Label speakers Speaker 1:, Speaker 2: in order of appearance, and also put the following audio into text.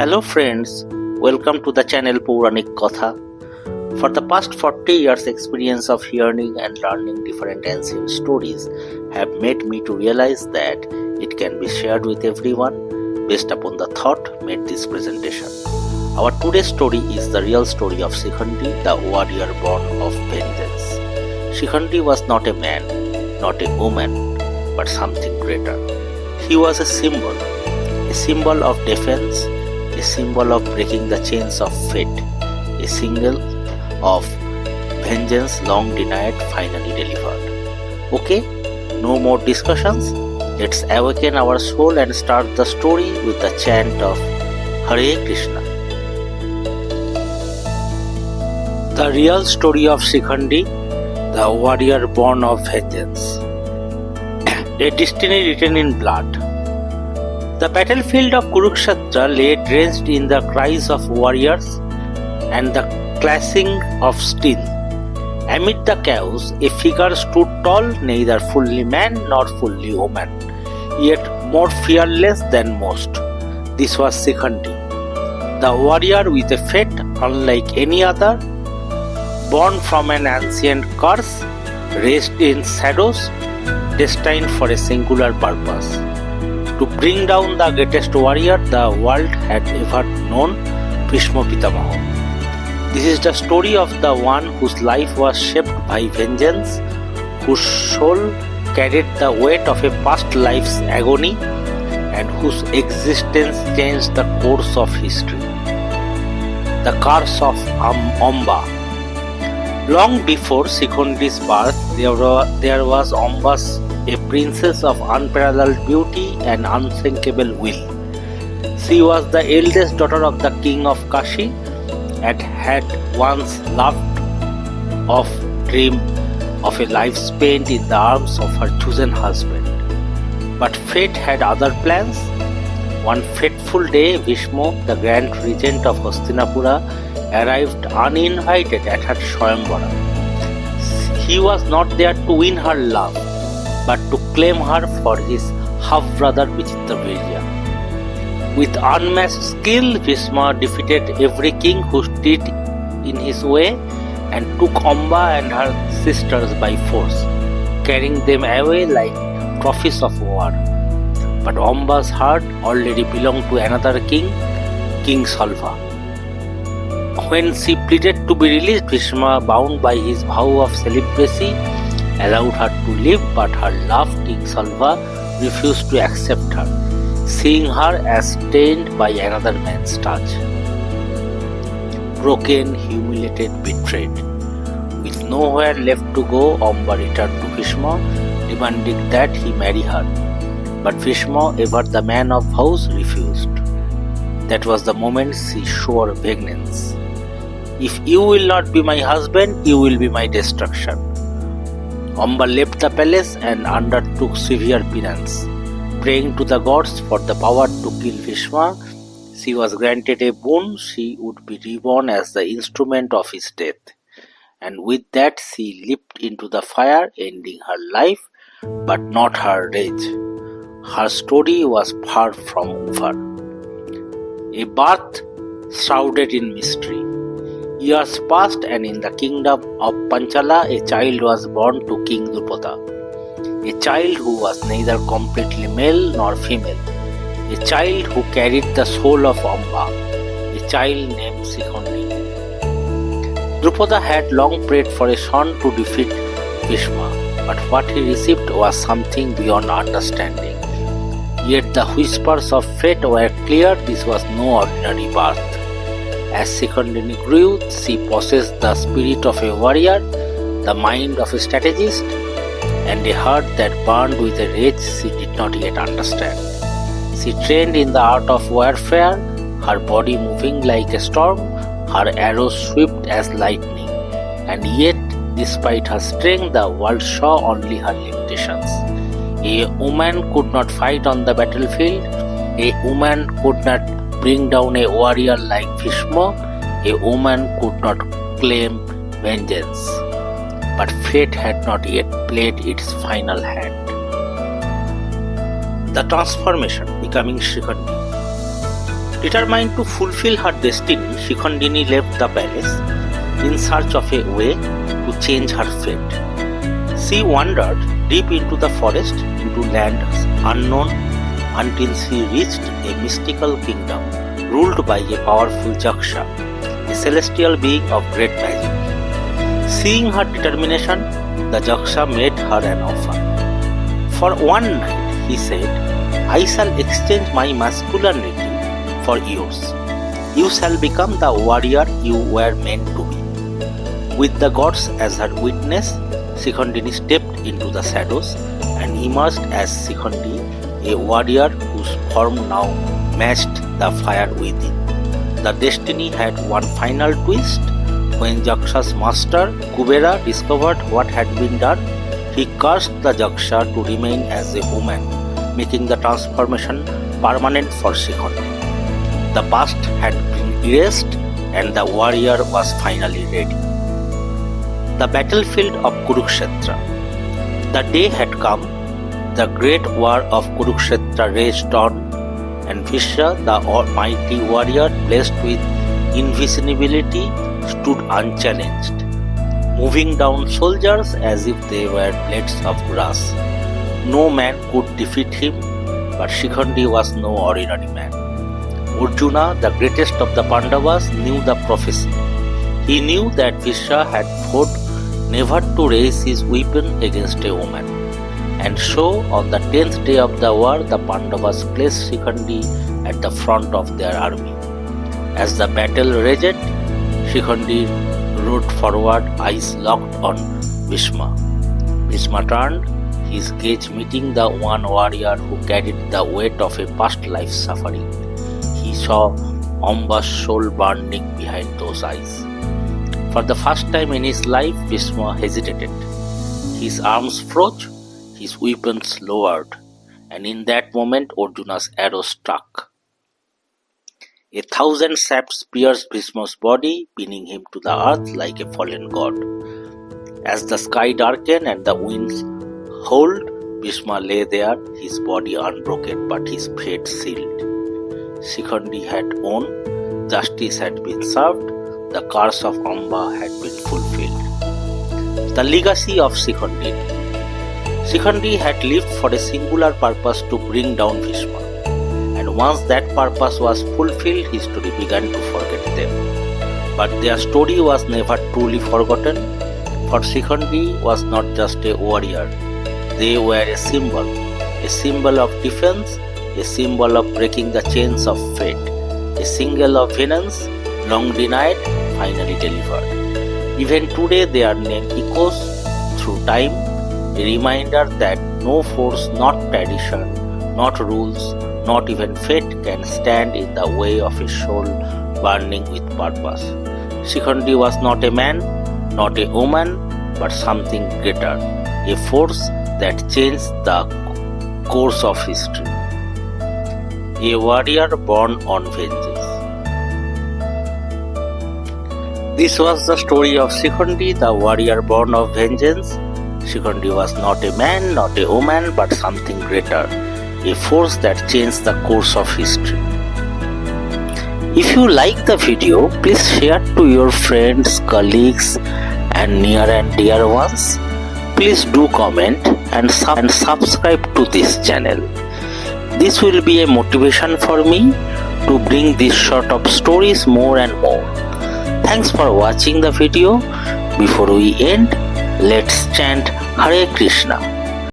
Speaker 1: Hello friends, welcome to the channel Puranik Katha. For the past 40 years experience of hearing and learning different ancient stories have made me to realize that it can be shared with everyone based upon the thought made this presentation. Our today's story is the real story of Shikhandi, the warrior born of vengeance. Shikhandi was not a man, not a woman, but something greater. He was a symbol of defense, a symbol of breaking the chains of fate, a symbol of vengeance long denied finally delivered. Okay, no more discussions. Let's awaken our soul and start the story with the chant of Hare Krishna. The real story of Shikhandi, the warrior born of vengeance. A destiny written in blood. The battlefield of Kurukshetra lay drenched in the cries of warriors and the clashing of steel. Amid the chaos, a figure stood tall, neither fully man nor fully woman, yet more fearless than most. This was Shikhandi, the warrior with a fate unlike any other, born from an ancient curse, raised in shadows, destined for a singular purpose: to bring down the greatest warrior the world had ever known, Bhishma Pitamaha. This is the story of the one whose life was shaped by vengeance, whose soul carried the weight of a past life's agony, and whose existence changed the course of history. The curse of Amba. Long before Shikhandi's birth, there was Ambas, a princess of unparalleled beauty and unsinkable will. She was the eldest daughter of the king of Kashi and had once loved of dream of a life spent in the arms of her chosen husband. But fate had other plans. One fateful day, Bhishma, the grand regent of Hastinapura, arrived uninvited at her Swayamvara. He was not there to win her love, but to claim her for his half-brother Vichitravirya. With unmatched skill, Bhishma defeated every king who stood in his way and took Amba and her sisters by force, carrying them away like trophies of war. But Amba's heart already belonged to another king, King Salva. When she pleaded to be released, Bhishma, bound by his vow of celibacy, allowed her to live, but her loved King Salva refused to accept her, seeing her as stained by another man's touch. Broken, humiliated, betrayed, with nowhere left to go, Amba returned to Bhishma, demanding that he marry her. But Bhishma, ever the man of vows, refused. That was the moment she swore vengeance. If you will not be my husband, you will be my destruction. Amba left the palace and undertook severe penance. Praying to the gods for the power to kill Bhishma, she was granted a boon: she would be reborn as the instrument of his death. And with that she leaped into the fire, ending her life, but not her rage. Her story was far from over. A birth shrouded in mystery. Years passed, and in the kingdom of Panchala, a child was born to King Drupada. A child who was neither completely male nor female. A child who carried the soul of Amba. A child named Shikhandi. Drupada had long prayed for a son to defeat Bhishma, but what he received was something beyond understanding. Yet the whispers of fate were clear: this was no ordinary birth. As Shikhandi grew, she possessed the spirit of a warrior, the mind of a strategist, and a heart that burned with a rage she did not yet understand. She trained in the art of warfare, her body moving like a storm, her arrows swift as lightning, and yet, despite her strength, the world saw only her limitations. A woman could not fight on the battlefield. A woman could not bring down a warrior like Bhishma. A woman could not claim vengeance. But fate had not yet played its final hand. The transformation, becoming Shikhandi. Determined to fulfill her destiny, Shikhandi left the palace in search of a way to change her fate. She wandered deep into the forest, into lands unknown, until she reached a mystical kingdom ruled by a powerful Jaksha, a celestial being of great magic. Seeing her determination, the Jaksha made her an offer. For one night, he said, I shall exchange my masculinity for yours. You shall become the warrior you were meant to be. With the gods as her witness, Shikhandi stepped into the shadows and emerged as Shikhandi, a warrior whose form now matched the fire within. The destiny had one final twist. When Jaksha's master, Kubera, discovered what had been done, he cursed the Jaksha to remain as a woman, making the transformation permanent for Shikhandi. The past had been erased and the warrior was finally ready. The battlefield of Kurukshetra. The day had come. The great war of Kurukshetra raged on, and Bhishma, the mighty warrior blessed with invisibility, stood unchallenged, moving down soldiers as if they were blades of grass. No man could defeat him, but Shikhandi was no ordinary man. Arjuna, the greatest of the Pandavas, knew the prophecy. He knew that Bhishma had vowed never to raise his weapon against a woman. And so, on the 10th day of the war, the Pandavas placed Shikhandi at the front of their army. As the battle raged, Shikhandi rode forward, eyes locked on Bhishma. Bhishma turned, his gaze meeting the one warrior who carried the weight of a past life's suffering. He saw Amba's soul burning behind those eyes. For the first time in his life, Bhishma hesitated. His arms froze, his weapons lowered, and in that moment Arjuna's arrow struck. 1,000 shafts pierced Bhishma's body, pinning him to the earth like a fallen god. As the sky darkened and the winds howled, Bhishma lay there, his body unbroken but his fate sealed. Shikhandi had won, justice had been served, the curse of Amba had been fulfilled. The legacy of Shikhandi. Shikhandi had lived for a singular purpose, to bring down Bhishma. And once that purpose was fulfilled, history began to forget them. But their story was never truly forgotten, for Shikhandi was not just a warrior. They were a symbol of defense, a symbol of breaking the chains of fate, a symbol of vengeance, long denied, finally delivered. Even today their name echoes through time, a reminder that no force, not tradition, not rules, not even fate can stand in the way of a soul burning with purpose. Shikhandi was not a man, not a woman, but something greater, a force that changed the course of history. A warrior born on vengeance. This was the story of Shikhandi, the warrior born of vengeance. Shikhandi was not a man, not a woman, but something greater, a force that changed the course of history. If you like the video, please share to your friends, colleagues, and near and dear ones. Please do comment and subscribe to this channel. This will be a motivation for me to bring these sort of stories more and more. Thanks for watching the video. Before we end, let's chant Hare Krishna.